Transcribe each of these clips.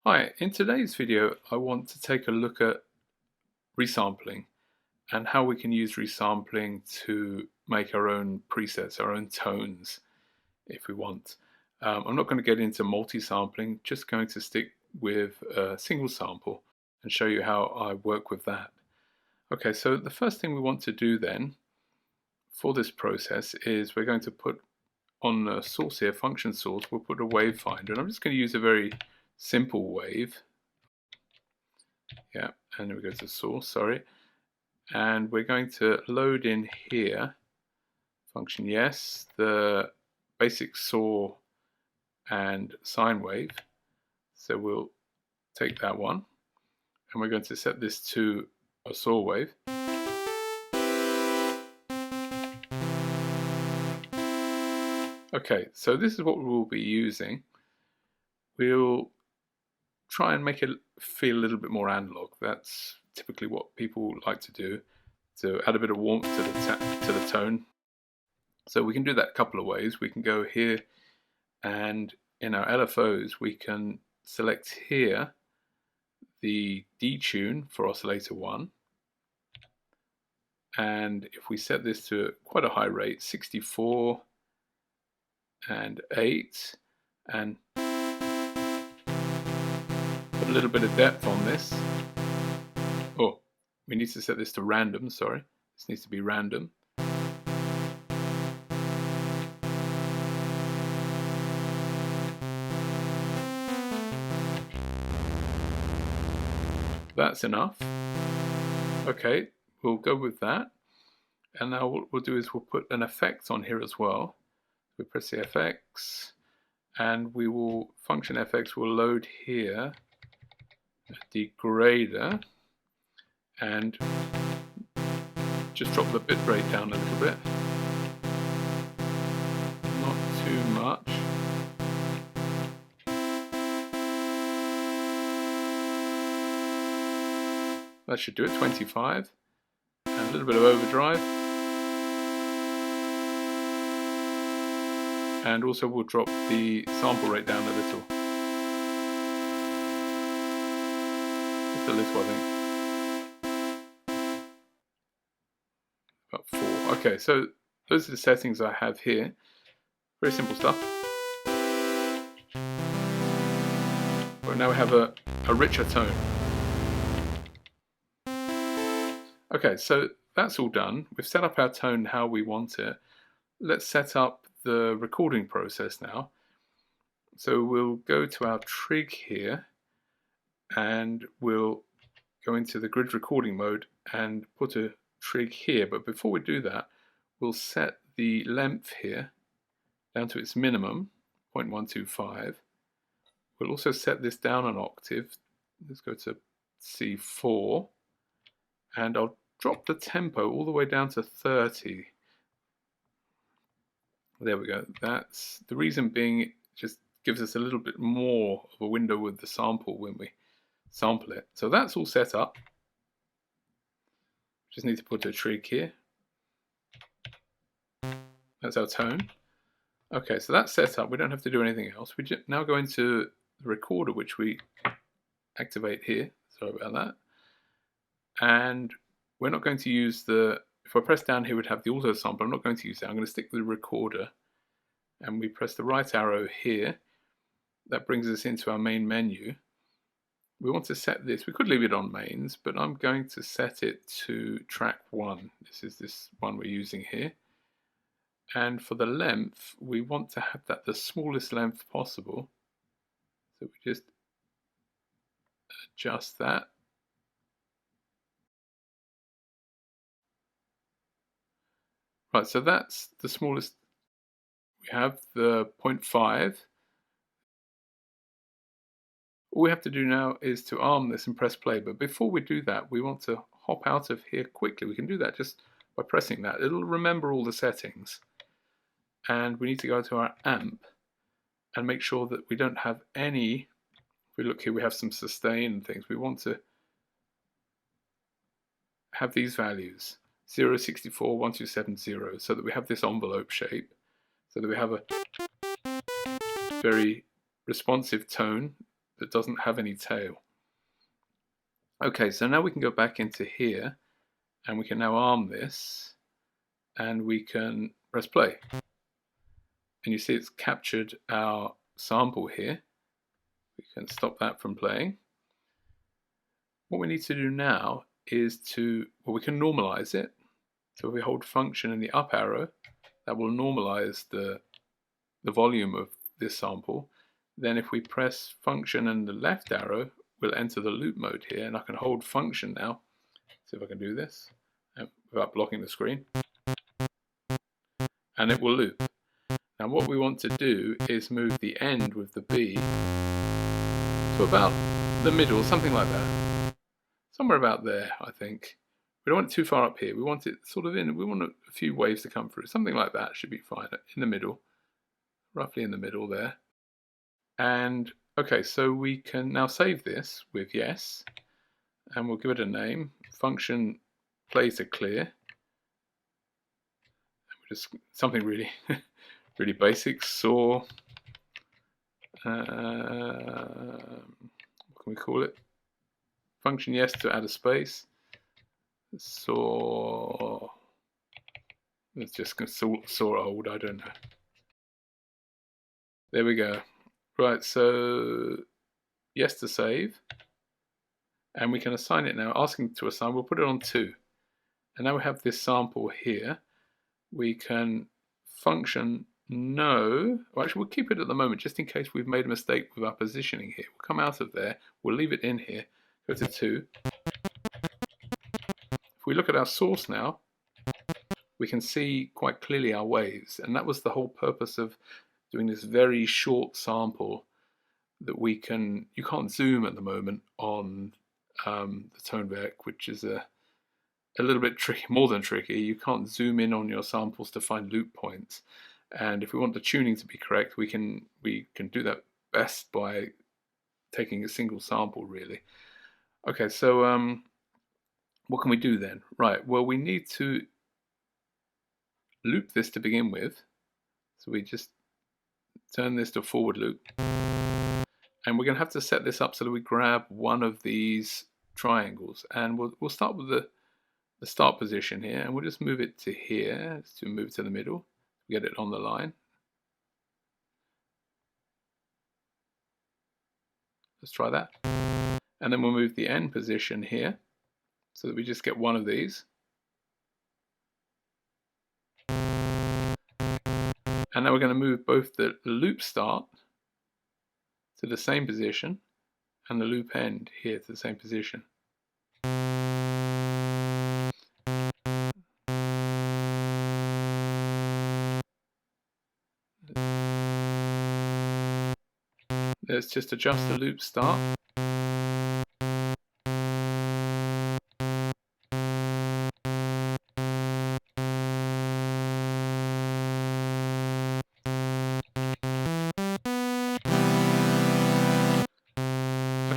Hi, in today's video I want to take a look at resampling and how we can use resampling to make our own presets, our own tones if we want. I'm not going to get into multi-sampling, just going to stick with a single sample and show you how I work with that. Okay, so the first thing we want to do then for this process is we're going to put on a source here, function source, we'll put a wave finder, and I'm just going to use a very simple wave. Yeah, and then we go to source, sorry. And we're going to load in here, function yes, the basic saw and sine wave. So we'll take that one, and we're going to set this to a saw wave. Okay, so this is what we'll be using. We'll try and make it feel a little bit more analog. That's typically what people like to do, to add a bit of warmth to the tone. So we can do that a couple of ways. We can go here, and in our LFOs we can select here the detune for oscillator 1, and if we set this to quite a high rate, 64 and 8, and put a little bit of depth on this. Oh, we need to set this to random, sorry. This needs to be random. That's enough. Okay, we'll go with that. And now what we'll do is we'll put an effect on here as well. We press the FX, and we will, function FX will load here a degrader, and just drop the bit rate down a little bit. Not too much. That should do it, 25. And a little bit of overdrive. And also we'll drop the sample rate down a little. Just a little, I think. About 4. Okay, so those are the settings I have here. Very simple stuff. But now we have a richer tone. Okay, so that's all done. We've set up our tone how we want it. Let's set up the recording process now. So we'll go to our trig here, and we'll go into the grid recording mode and put a trig here. But before we do that, we'll set the length here down to its minimum, 0.125. We'll also set this down an octave. Let's go to C4, and I'll drop the tempo all the way down to 30. There we go. That's the reason being, it just gives us a little bit more of a window with the sample when we sample it. So that's all set up. Just need to put a trig here. That's our tone. Okay, so that's set up. We don't have to do anything else. We just now go into the recorder, which we activate here. Sorry about that. And we're not going to use the, if I press down here, we'd have the auto sample. I'm not going to use that. I'm going to stick with the recorder, and we press the right arrow here. That brings us into our main menu. We want to set this, we could leave it on mains, but I'm going to set it to track 1. This is this one we're using here. And for the length, we want to have that the smallest length possible. So we just adjust that. Right, so that's the smallest. We have the 0.5. All we have to do now is to arm this and press play. But before we do that, we want to hop out of here quickly. We can do that just by pressing that. It'll remember all the settings. And we need to go to our amp and make sure that we don't have any. If we look here, we have some sustain and things. We want to have these values, 0, 64, 1270, so that we have this envelope shape, so that we have a very responsive tone. that doesn't have any tail. Okay, so now we can go back into here and we can now arm this and we can press play. And you see it's captured our sample here. We can stop that from playing. What we need to do now is we can normalize it. So if we hold function in the up arrow, that will normalize the volume of this sample. Then if we press function and the left arrow, we'll enter the loop mode here, and I can hold function now. See if I can do this without blocking the screen. And it will loop. Now what we want to do is move the end with the B to about the middle, something like that. Somewhere about there, I think. We don't want it too far up here. We want it sort of we want a few waves to come through. Something like that should be fine, in the middle. Roughly in the middle there. And okay, so we can now save this with yes, and we'll give it a name. Function play to clear. Just something really, really basic. Saw. What can we call it? Function yes to add a space. Saw. It's just going to saw old. I don't know. There we go. Right, so yes to save, and we can assign it now. Asking to assign, we'll put it on 2, and now we have this sample here. We can function no. Well, actually, we'll keep it at the moment just in case we've made a mistake with our positioning here. We'll come out of there. We'll leave it in here. Go to 2. If we look at our source now, we can see quite clearly our waves, and that was the whole purpose of doing this very short sample that we can. You can't zoom at the moment on the Tonverk, which is a little bit tricky, more than tricky. You can't zoom in on your samples to find loop points, and if we want the tuning to be correct, we can do that best by taking a single sample, really. Okay, so what can we do then? Right, well, we need to loop this to begin with, so we just turn this to forward loop, and we're going to have to set this up so that we grab one of these triangles, and we'll start with the start position here, and we'll just move it to here to move it to the middle, get it on the line. Let's try that, and then we'll move the end position here so that we just get one of these. And now we're going to move both the loop start to the same position and the loop end here to the same position. Let's just adjust the loop start.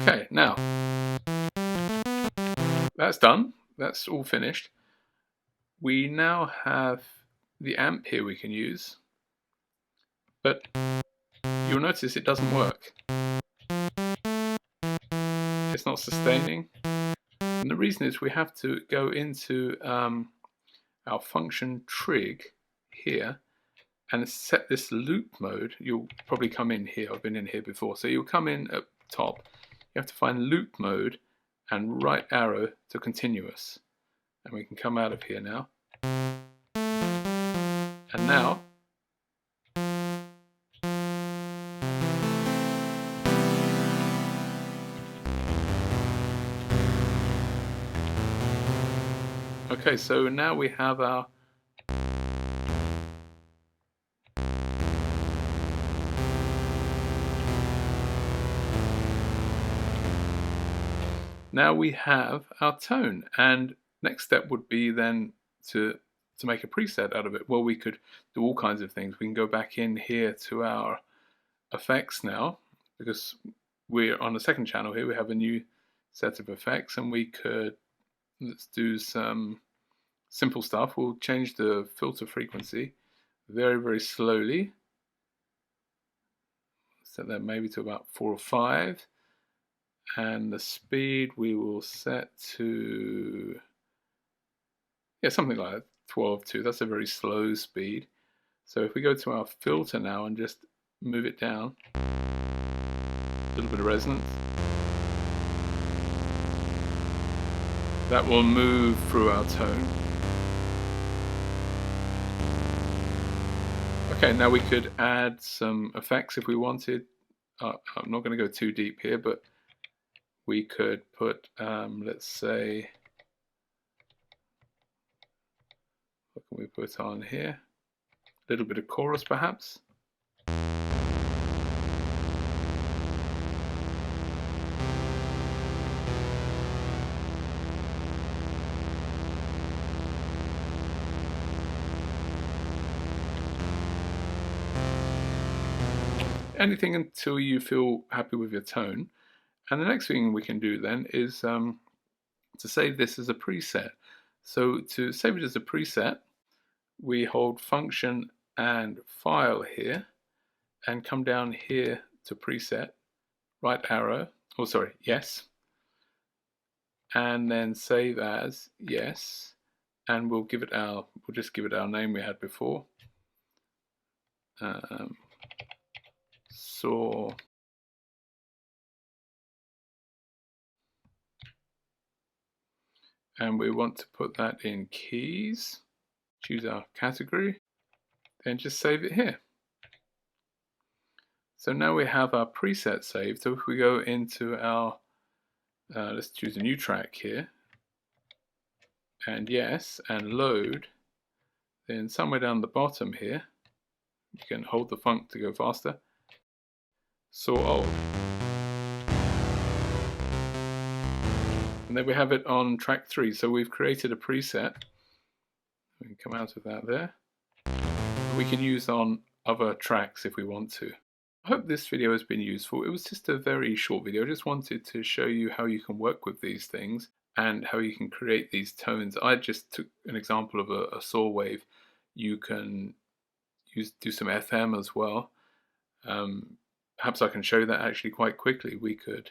Okay, now that's done. That's all finished. We now have the amp here we can use, but you'll notice it doesn't work. It's not sustaining, and the reason is we have to go into our function trig here and set this loop mode. You'll probably come in here. I've been in here before, so you'll come in at top. You have to find loop mode and right arrow to continuous, and we can come out of here now. And now okay, so now we have our tone, and next step would be then to make a preset out of it. Well, we could do all kinds of things. We can go back in here to our effects now, because we're on the second channel here. We have a new set of effects, and we could, let's do some simple stuff. We'll change the filter frequency very, very slowly. Set that maybe to about 4 or 5. And the speed we will set to, yeah, something like 12.2. That's a very slow speed. So if we go to our filter now and just move it down, a little bit of resonance, that will move through our tone. Okay, now we could add some effects if we wanted. I'm not going to go too deep here, but we could put, let's say, what can we put on here? A little bit of chorus perhaps. Anything until you feel happy with your tone. And the next thing we can do then is to save this as a preset. So to save it as a preset, we hold Function and File here, and come down here to Preset, right arrow, oh sorry, Yes, and then Save As, Yes, and we'll just give it our name we had before. Saw and we want to put that in keys, choose our category, then just save it here. So now we have our preset saved. So if we go into our, let's choose a new track here, and yes, and load, then somewhere down the bottom here, you can hold the func to go faster, saw old. And then we have it on track 3. So we've created a preset. We can come out of that there. We can use on other tracks if we want to. I hope this video has been useful. It was just a very short video. I just wanted to show you how you can work with these things and how you can create these tones. I just took an example of a saw wave. You can do some FM as well. Perhaps I can show that actually quite quickly. We could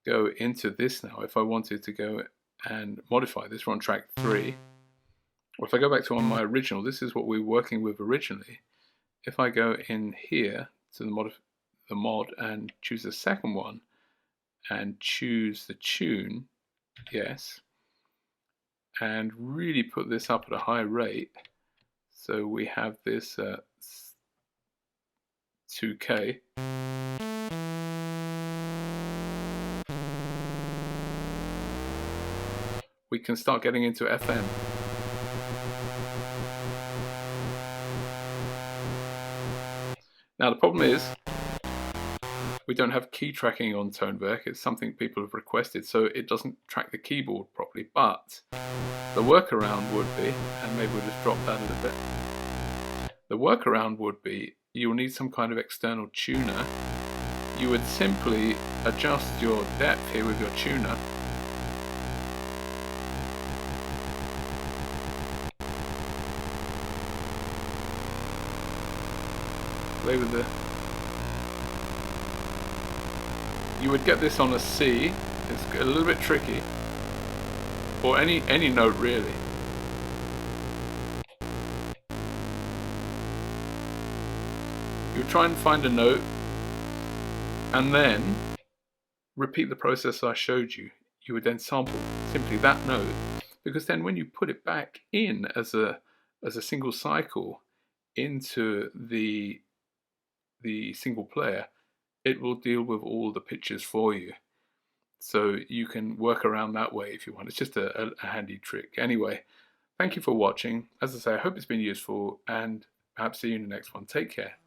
go into this now if I wanted to go and modify this. We're on track 3. Or if I go back to on my original, this is what we were working with originally. If I go in here to the mod and choose the second one and choose the tune, yes, and really put this up at a high rate, so we have this 2K. We can start getting into FM. Now the problem is we don't have key tracking on Tonverk. It's something people have requested, so it doesn't track the keyboard properly. But the workaround would be, and maybe we'll just drop that a little bit. The workaround would be you'll need some kind of external tuner. You would simply adjust your depth here with your tuner. Play with the. You would get this on a C. It's a little bit tricky, or any note really. You would try and find a note, and then repeat the process I showed you. You would then sample simply that note, because then when you put it back in as a single cycle into the single player, it will deal with all the pitches for you. So you can work around that way if you want. It's just a handy trick. Anyway, thank you for watching. As I say, I hope it's been useful, and perhaps see you in the next one. Take care.